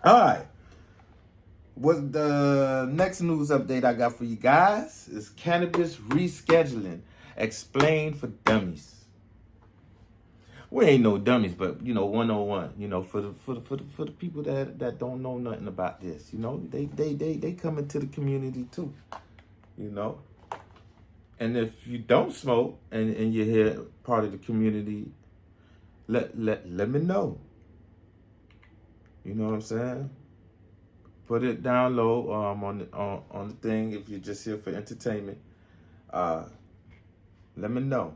All right. What the next news update I got for you guys is cannabis rescheduling explained for dummies. We ain't no dummies, but 101. For the people that don't know nothing about this, they come into the community too. You know, and if you don't smoke and you're here part of the community, let me know. You know what I'm saying? Put it down low on the thing if you're just here for entertainment. Uh, Let me know.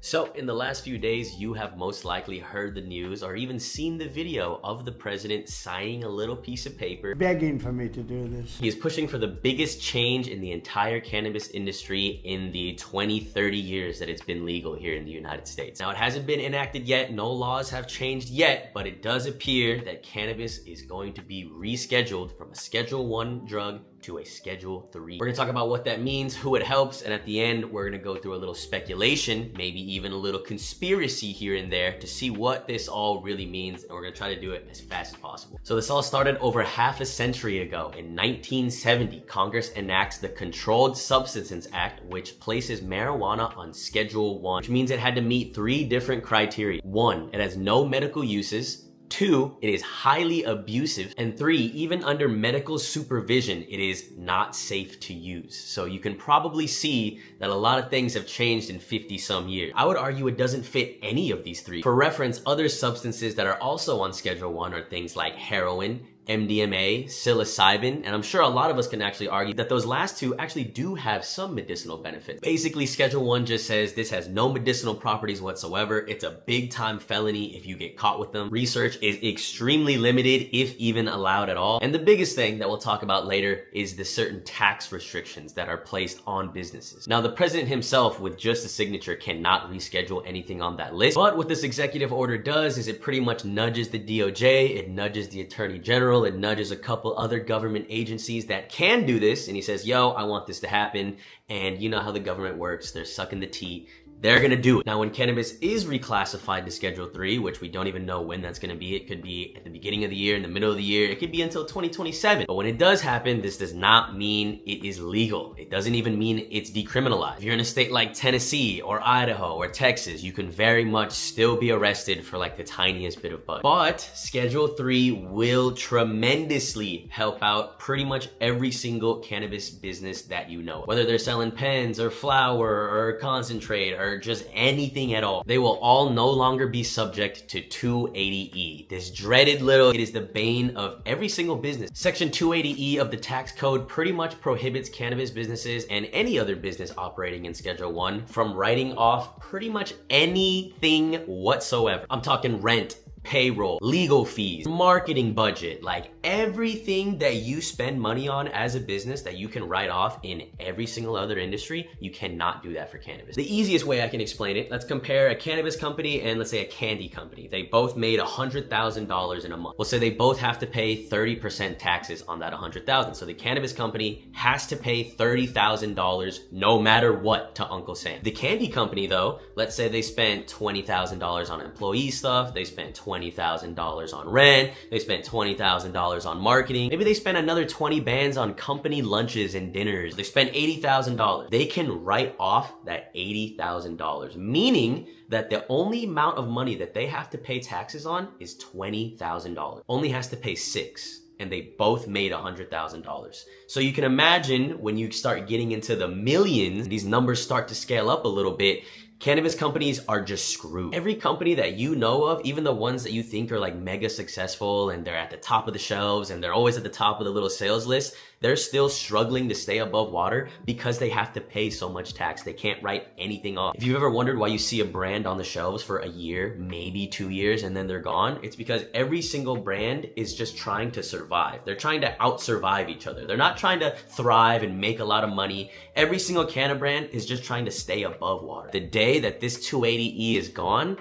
So in the last few days, you have most likely heard the news or even seen the video of the president signing a little piece of paper begging for me to do this. He is pushing for the biggest change in the entire cannabis industry in the 20-30 years that it's been legal here in the United States. Now, it hasn't been enacted yet, no laws have changed yet, but it does appear that cannabis is going to be rescheduled from a Schedule 1 drug to a Schedule 3. We're gonna talk about what that means, who it helps, and at the end, we're gonna go through a little speculation, maybe even a little conspiracy here and there to see what this all really means, and we're gonna try to do it as fast as possible. So this all started over half a century ago. In 1970, Congress enacts the Controlled Substances Act, which places marijuana on Schedule 1, which means it had to meet 3 different criteria. 1, it has no medical uses. 2, it is highly abusive. And 3, even under medical supervision, it is not safe to use. So you can probably see that a lot of things have changed in 50 some years. I would argue it doesn't fit any of these 3. For reference, other substances that are also on Schedule 1 are things like heroin, MDMA, psilocybin, and I'm sure a lot of us can actually argue that those last 2 actually do have some medicinal benefits. Basically, Schedule 1 just says this has no medicinal properties whatsoever. It's a big time felony if you get caught with them. Research is extremely limited, if even allowed at all. And the biggest thing that we'll talk about later is the certain tax restrictions that are placed on businesses. Now, the president himself, with just a signature, cannot reschedule anything on that list. But what this executive order does is it pretty much nudges the DOJ, it nudges the Attorney General, it nudges a couple other government agencies that can do this, and he says, yo, I want this to happen. And you know how the government works, they're sucking the teat. They're gonna do it. Now, when cannabis is reclassified to Schedule 3, which we don't even know when that's gonna be, it could be at the beginning of the year, in the middle of the year, it could be until 2027. But when it does happen, this does not mean it is legal. It doesn't even mean it's decriminalized. If you're in a state like Tennessee or Idaho or Texas, you can very much still be arrested for like the tiniest bit of bud. But Schedule 3 will tremendously help out pretty much every single cannabis business that you know. Whether they're selling pens or flour or concentrate or just anything at all. They will all no longer be subject to 280E. This dreaded it is the bane of every single business. Section 280E of the tax code pretty much prohibits cannabis businesses and any other business operating in Schedule 1 from writing off pretty much anything whatsoever. I'm talking rent, payroll, legal fees, marketing budget, like everything that you spend money on as a business that you can write off in every single other industry, you cannot do that for cannabis. The easiest way I can explain it, let's compare a cannabis company and let's say a candy company. They both made $100,000 in a month. We'll say they both have to pay 30% taxes on that $100,000. So the cannabis company has to pay $30,000 no matter what to Uncle Sam. The candy company though, let's say they spent $20,000 on employee stuff, they spent $20,000 on rent, they spent $20,000 on marketing, maybe they spent another 20 bands on company lunches and dinners, they spent $80,000. They can write off that $80,000, meaning that the only amount of money that they have to pay taxes on is $20,000. Only has to pay $6,000. And they both made $100,000. So you can imagine when you start getting into the millions, these numbers start to scale up a little bit. Cannabis companies are just screwed. Every company that you know of, even the ones that you think are like mega successful and they're at the top of the shelves and they're always at the top of the little sales list, they're still struggling to stay above water because they have to pay so much tax. They can't write anything off. If you've ever wondered why you see a brand on the shelves for a year, maybe 2 years, and then they're gone, it's because every single brand is just trying to survive. They're trying to out-survive each other. They're not trying to thrive and make a lot of money. Every single canna brand is just trying to stay above water. The day that this 280E is gone,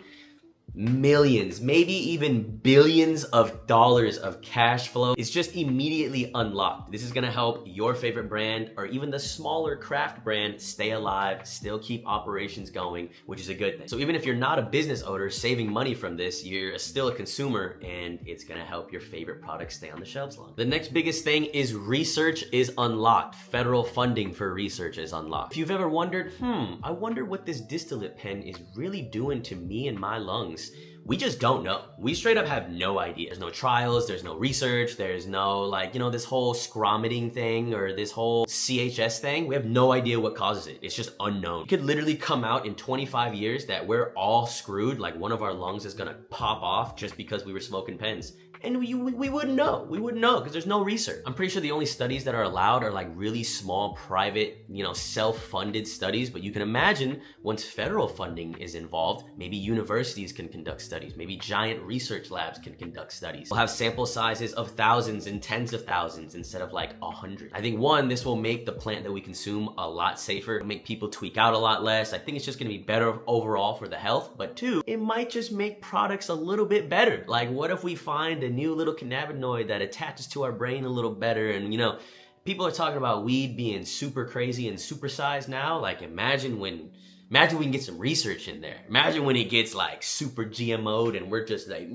millions, maybe even billions of dollars of cash flow is just immediately unlocked. This is gonna help your favorite brand or even the smaller craft brand stay alive, still keep operations going, which is a good thing. So even if you're not a business owner saving money from this, you're still a consumer and it's gonna help your favorite products stay on the shelves long. The next biggest thing is research is unlocked. Federal funding for research is unlocked. If you've ever wondered, I wonder what this distillate pen is really doing to me and my lungs, we just don't know. We straight up have no idea. There's no trials, there's no research, there's no this whole scrometing thing or this whole CHS thing. We have no idea what causes it. It's just unknown. It could literally come out in 25 years that we're all screwed, like one of our lungs is gonna pop off just because we were smoking pens. And we wouldn't know. We wouldn't know because there's no research. I'm pretty sure the only studies that are allowed are like really small, private, self-funded studies. But you can imagine once federal funding is involved, maybe universities can conduct studies. Maybe giant research labs can conduct studies. We'll have sample sizes of thousands and tens of thousands instead of like 100. I think one, this will make the plant that we consume a lot safer, make people tweak out a lot less. I think it's just gonna be better overall for the health. But two, it might just make products a little bit better. Like what if we find a new little cannabinoid that attaches to our brain a little better? And people are talking about weed being super crazy and supersized now. Like imagine we can get some research in there. Imagine when it gets like super GMO'd and we're just like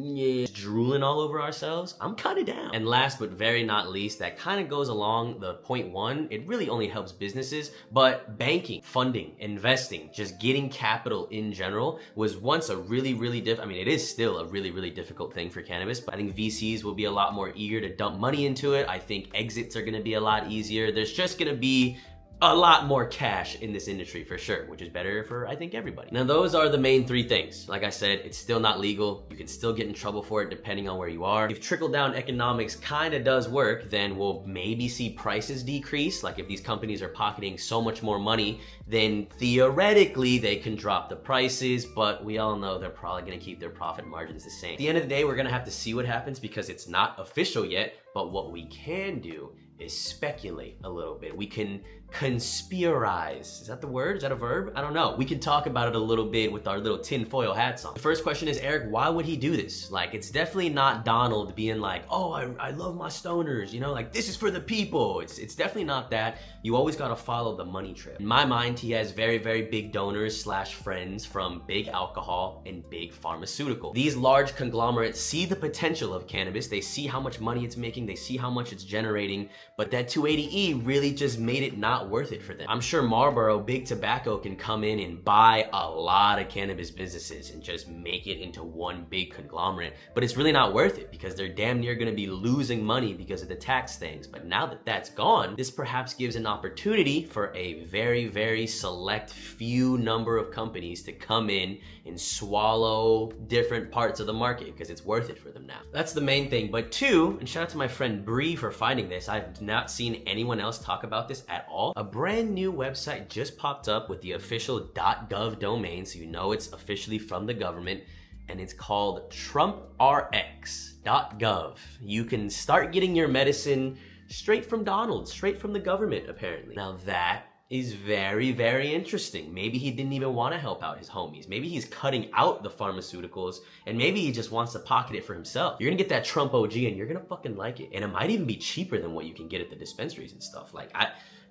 drooling all over ourselves. I'm kind of down. And last but very not least, that kind of goes along the point one, it really only helps businesses, but banking, funding, investing, just getting capital in general was once a really, really it is still a really, really difficult thing for cannabis, but I think VCs will be a lot more eager to dump money into it. I think exits are gonna be a lot easier. There's just gonna be a lot more cash in this industry for sure, which is better for, I think, everybody. Now, those are the main three things. Like I said, it's still not legal. You can still get in trouble for it depending on where you are. If trickle-down economics kind of does work, then we'll maybe see prices decrease. Like if these companies are pocketing so much more money, then theoretically they can drop the prices, but we all know they're probably gonna keep their profit margins the same. At the end of the day, we're gonna have to see what happens because it's not official yet, but what we can do is speculate a little bit. We can conspirize. Is that the word? Is that a verb? I don't know. We can talk about it a little bit with our little tinfoil hats on. The first question is, Eric, why would he do this? Like, it's definitely not Donald being like, oh, I love my stoners, like this is for the people. It's definitely not that. You always gotta follow the money trail. In my mind, he has very, very big donors / friends from big alcohol and big pharmaceutical. These large conglomerates see the potential of cannabis. They see how much money it's making. They see how much it's generating, but that 280E really just made it not worth it for them. I'm sure Marlboro, big tobacco, can come in and buy a lot of cannabis businesses and just make it into one big conglomerate, but it's really not worth it because they're damn near gonna be losing money because of the tax things. But now that that's gone, this perhaps gives an opportunity for a very, very select few number of companies to come in and swallow different parts of the market because it's worth it for them now. That's the main thing. But two, and shout out to my friend Bree for finding this, I've not seen anyone else talk about this at all. A brand new website just popped up with the official .gov domain, so you know it's officially from the government, and it's called TrumpRx.gov. You can start getting your medicine straight from Donald, straight from the government, apparently. Now that is very, very interesting. Maybe he didn't even want to help out his homies. Maybe he's cutting out the pharmaceuticals and maybe he just wants to pocket it for himself. You're gonna get that Trump OG and you're gonna fucking like it. And it might even be cheaper than what you can get at the dispensaries and stuff. Like,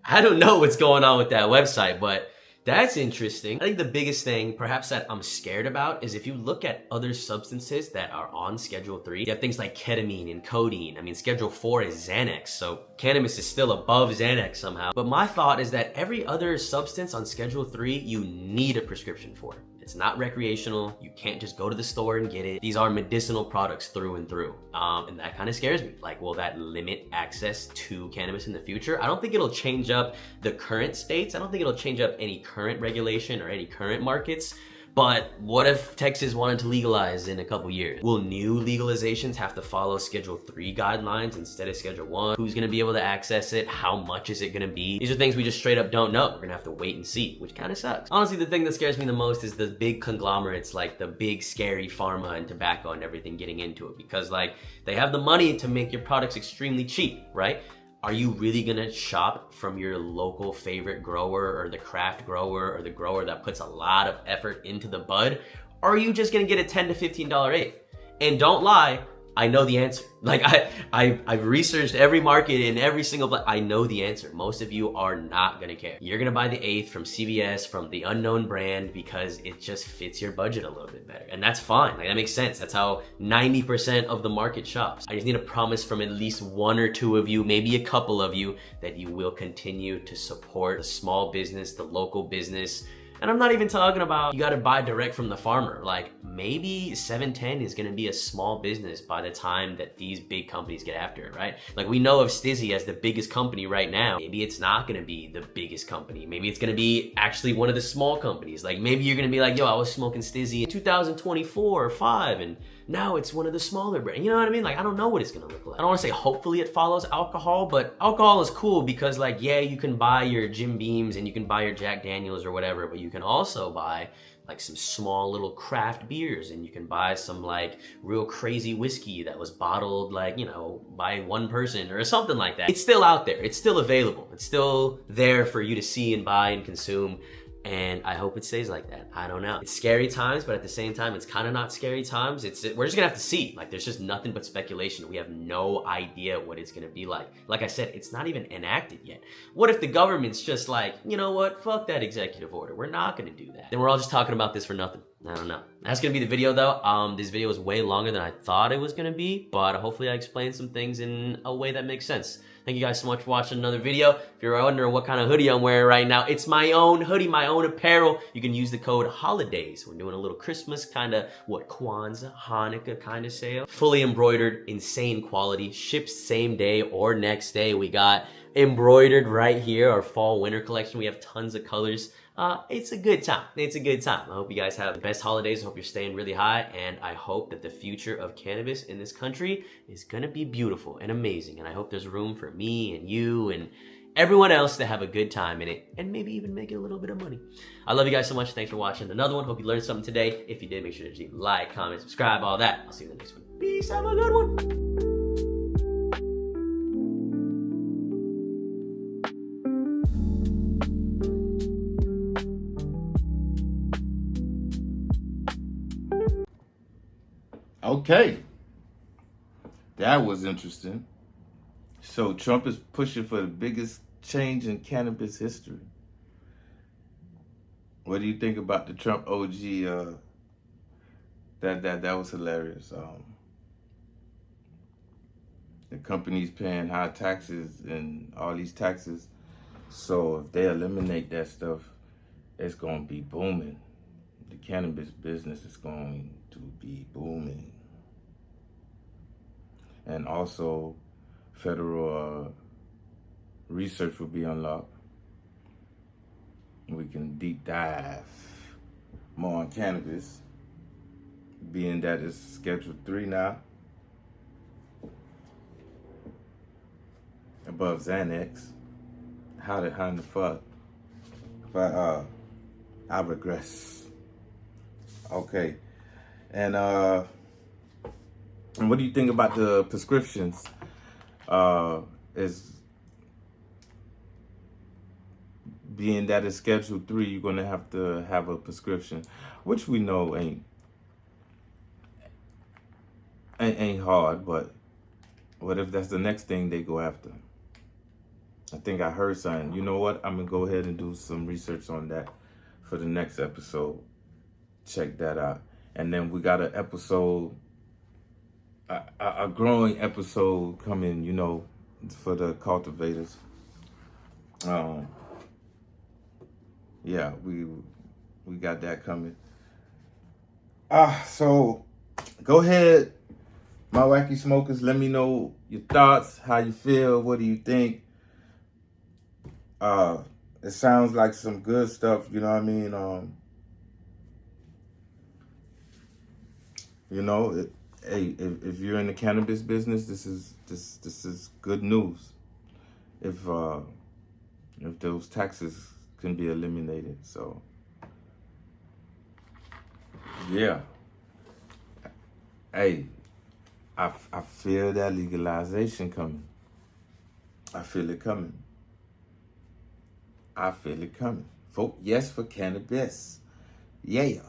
I don't know what's going on with that website, but that's interesting. I think the biggest thing perhaps that I'm scared about is if you look at other substances that are on Schedule 3, you have things like ketamine and codeine. I mean, Schedule 4 is Xanax, so cannabis is still above Xanax somehow. But my thought is that every other substance on Schedule 3, you need a prescription for. It's not recreational. You can't just go to the store and get it. These are medicinal products through and through. And that kind of scares me. Like, will that limit access to cannabis in the future? I don't think it'll change up the current states. I don't think it'll change up any current regulation or any current markets. But what if Texas wanted to legalize in a couple years? Will new legalizations have to follow Schedule 3 guidelines instead of Schedule 1? Who's gonna be able to access it? How much is it gonna be? These are things we just straight up don't know. We're gonna have to wait and see, which kind of sucks. Honestly, the thing that scares me the most is the big conglomerates, like the big scary pharma and tobacco and everything getting into it, because like they have the money to make your products extremely cheap, right? Are you really gonna shop from your local favorite grower or the craft grower or the grower that puts a lot of effort into the bud? Or are you just gonna get a $10 to $15 eighth? And don't lie, I know the answer. Like I've researched every market in every single I know the answer. Most of you are not gonna care. You're gonna buy the eighth from CVS, from the unknown brand, because it just fits your budget a little bit better. And that's fine, like that makes sense. That's how 90% of the market shops. I just need a promise from at least one or two of you, maybe a couple of you, that you will continue to support the small business, the local business. And I'm not even talking about you gotta buy direct from the farmer. Like maybe 710 is gonna be a small business by the time that these big companies get after it, right? Like we know of Stizzy as the biggest company right now. Maybe it's not gonna be the biggest company. Maybe it's gonna be actually one of the small companies. Like maybe you're gonna be like, yo, I was smoking Stizzy in 2024 or 5 and now it's one of the smaller brands. You know what I mean? Like, I don't know what it's gonna look like. I don't wanna say hopefully it follows alcohol, but alcohol is cool because like, yeah, you can buy your Jim Beams and you can buy your Jack Daniels or whatever, but you can also buy like some small little craft beers and you can buy some like real crazy whiskey that was bottled like, you know, by one person or something like that. It's still out there. It's still available. It's still there for you to see and buy and consume. And I hope it stays like that. I don't know. It's scary times, but at the same time, it's kind of not scary times. We're just gonna have to see. Like, there's just nothing but speculation. We have no idea what it's gonna be like. Like I said, it's not even enacted yet. What if the government's just like, you know what? Fuck that executive order. We're not gonna do that. Then we're all just talking about this for nothing. I don't know. That's gonna be the video though. This video was way longer than I thought it was gonna be, but hopefully I explained some things in a way that makes sense. Thank you guys so much for watching another video. If you're wondering what kind of hoodie I'm wearing right now, it's my own hoodie, my own apparel. You can use the code HOLIDAYS. We're doing a little Christmas kind of, Kwanzaa, Hanukkah kind of sale. Fully embroidered, insane quality, ships same day or next day. We got embroidered right here, our fall winter collection. We have tons of colors. It's a good time. It's a good time. I hope you guys have the best holidays. I hope you're staying really high. And I hope that the future of cannabis in this country is gonna be beautiful and amazing. And I hope there's room for me and you and everyone else to have a good time in it and maybe even make a little bit of money. I love you guys so much. Thanks for watching another one. Hope you learned something today. If you did, make sure to leave a like, comment, subscribe, all that. I'll see you in the next one. Peace. Have a good one. Okay, that was interesting. So Trump is pushing for the biggest change in cannabis history. What do you think about the Trump OG? That was hilarious. The company's paying high taxes and all these taxes. So if they eliminate that stuff, it's gonna be booming. The cannabis business is going to be booming. And also, federal research will be unlocked. We can deep dive more on cannabis, being that it's Schedule 3 now, above Xanax. How in the fuck? But I regress. Okay, and what do you think about the prescriptions? Is being that it's Schedule 3, you're gonna have to have a prescription, which we know ain't hard. But what if that's the next thing they go after? I think I heard something. You know what? I'm gonna go ahead and do some research on that for the next episode. Check that out. And then we got an episode, a growing episode coming, you know, for the cultivators. Yeah, we got that coming. So go ahead, my wacky smokers. Let me know your thoughts, how you feel, what do you think? It sounds like some good stuff, you know what I mean? You know, hey, if you're in the cannabis business, this is good news. If those taxes can be eliminated, so yeah. Hey, I feel that legalization coming. I feel it coming. I feel it coming. Vote yes for cannabis. Yeah.